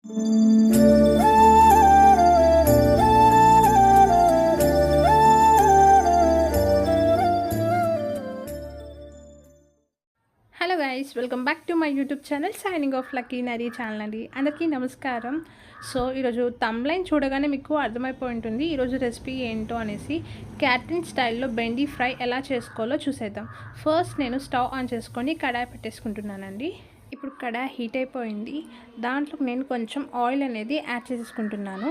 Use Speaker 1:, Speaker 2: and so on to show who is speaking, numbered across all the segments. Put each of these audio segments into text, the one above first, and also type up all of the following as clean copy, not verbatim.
Speaker 1: Hello guys, welcome back to my YouTube channel signing off Lucky Nari channel అండి. అందరికీ నమస్కారం. So ఈరోజు థంబ్లైన్ చూడగానే మీకు అర్థమైపోయి ఉంటుంది ఈరోజు రెసిపీ ఏంటో అనేసి. క్యాటరింగ్ స్టైల్లో బెండి ఫ్రై ఎలా చేసుకోవాలో చూసేద్దాం. ఫస్ట్ నేను స్టవ్ ఆన్ చేసుకొని కడాయి పెట్టేసుకుంటున్నానండి. ఇప్పుడు కడాయి హీట్ అయిపోయింది. దాంట్లో నేను కొంచెం ఆయిల్ అనేది యాడ్ చేసేసుకుంటున్నాను.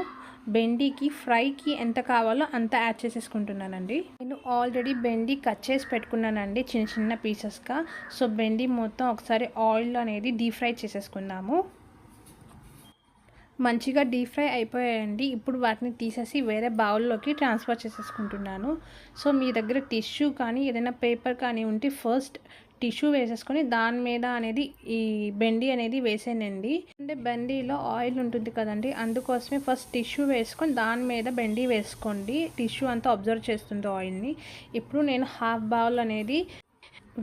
Speaker 1: బెండికి ఫ్రైకి ఎంత కావాలో అంత యాడ్ చేసేసుకుంటున్నానండి. నేను ఆల్రెడీ బెండి కట్ చేసి పెట్టుకున్నానండి చిన్న చిన్న పీసెస్గా. సో బెండి మొత్తం ఒకసారి ఆయిల్ అనేది డీప్ ఫ్రై చేసేసుకుందాము. మంచిగా డీప్ ఫ్రై అయిపోయాయండి. ఇప్పుడు వాటిని తీసేసి వేరే బౌల్లోకి ట్రాన్స్ఫర్ చేసేసుకుంటున్నాను. సో మీ దగ్గర టిష్యూ కానీ ఏదైనా పేపర్ కానీ ఉంటే ఫస్ట్ టిష్యూ వేసేసుకొని దాని మీద అనేది ఈ బెండి అనేది వేసేనండి. అంటే బెండిలో ఆయిల్ ఉంటుంది కదండి, అందుకోసమే ఫస్ట్ టిష్యూ వేసుకొని దాని మీద బెండి వేసుకోండి. టిష్యూ అంతా అబ్జర్వ్ చేస్తుంది ఆయిల్ని. ఇప్పుడు నేను హాఫ్ బౌల్ అనేది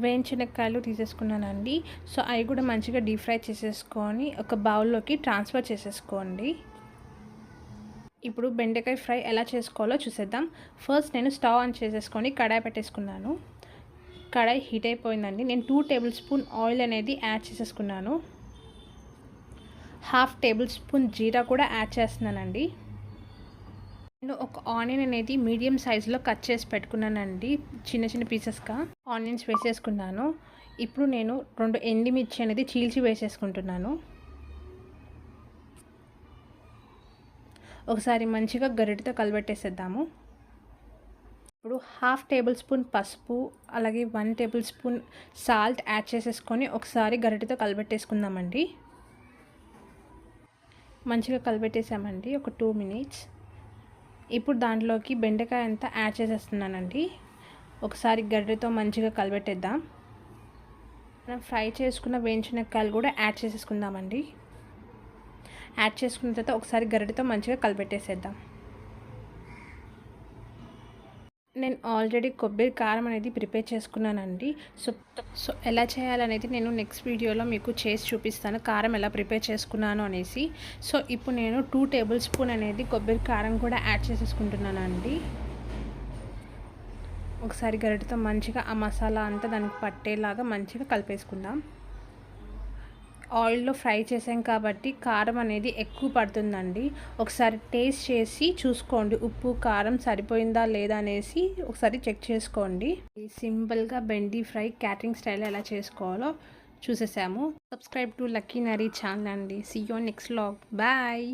Speaker 1: వేయించనక్కాయలు తీసేసుకున్నానండి. సో అవి కూడా మంచిగా డీప్ ఫ్రై చేసేసుకొని ఒక బౌల్లోకి ట్రాన్స్ఫర్ చేసేసుకోండి. ఇప్పుడు బెండకాయ ఫ్రై ఎలా చేసుకోవాలో చూసేద్దాం. ఫస్ట్ నేను స్టవ్ ఆన్ చేసేసుకొని కడాయి పెట్టేసుకున్నాను. కడాయి హీట్ అయిపోయిందండి. నేను 2 టేబుల్ స్పూన్ ఆయిల్ అనేది యాడ్ చేసేసుకున్నాను. హాఫ్ టేబుల్ స్పూన్ జీరా కూడా యాడ్ చేస్తున్నానండి. నేను ఒక ఆనియన్ అనేది మీడియం సైజులో కట్ చేసి పెట్టుకున్నానండి, చిన్న చిన్న పీసెస్గా ఆనియన్స్ వేసేసుకున్నాను. ఇప్పుడు నేను 2 ఎండుమిర్చి అనేది చీల్చి వేసేసుకుంటున్నాను. ఒకసారి మంచిగా గరిటెతో కలబెట్టేసేద్దాము. ఇప్పుడు హాఫ్ టేబుల్ స్పూన్ పసుపు అలాగే 1 టేబుల్ స్పూన్ సాల్ట్ యాడ్ చేసేసుకొని ఒకసారి గరిటెతో కలబెట్టేసుకుందామండి. మంచిగా కలబెట్టేసామండి ఒక 2 మినిట్స్. ఇప్పుడు దాంట్లోకి బెండకాయ అంతా యాడ్ చేసేస్తున్నానండి. ఒకసారి గరిటెతో మంచిగా కలబెట్టేద్దాం. మనం ఫ్రై చేసుకున్న వేయించినకాయలు కూడా యాడ్ చేసేసుకుందామండి. యాడ్ చేసుకున్న తర్వాత ఒకసారి గరిటెతో మంచిగా కలబెట్టేసేద్దాం. నేను ఆల్రెడీ కొబ్బరి కారం అనేది ప్రిపేర్ చేసుకున్నానండి. సో ఎలా చేయాలనేది నేను నెక్స్ట్ వీడియోలో మీకు చేసి చూపిస్తాను, కారం ఎలా ప్రిపేర్ చేసుకున్నాను అనేసి. సో ఇప్పుడు నేను 2 టేబుల్ స్పూన్ అనేది కొబ్బరి కారం కూడా యాడ్ చేసేసుకుంటున్నానండి. ఒకసారి గరిటెతో మంచిగా ఆ మసాలా అంతా దానికి పట్టేలాగా మంచిగా కలిపేసుకుందాం. ఆయిల్లో ఫ్రై చేసాం కాబట్టి కారం అనేది ఎక్కువ పడుతుందండి. ఒకసారి టేస్ట్ చేసి చూసుకోండి, ఉప్పు కారం సరిపోయిందా లేదా అనేసి ఒకసారి చెక్ చేసుకోండి. సింపుల్గా బెండి ఫ్రై క్యాటరింగ్ స్టైల్ ఎలా చేసుకోవాలో చూసేసాము. Subscribe to Lucky Nari channel అండి. See you next vlog. Bye.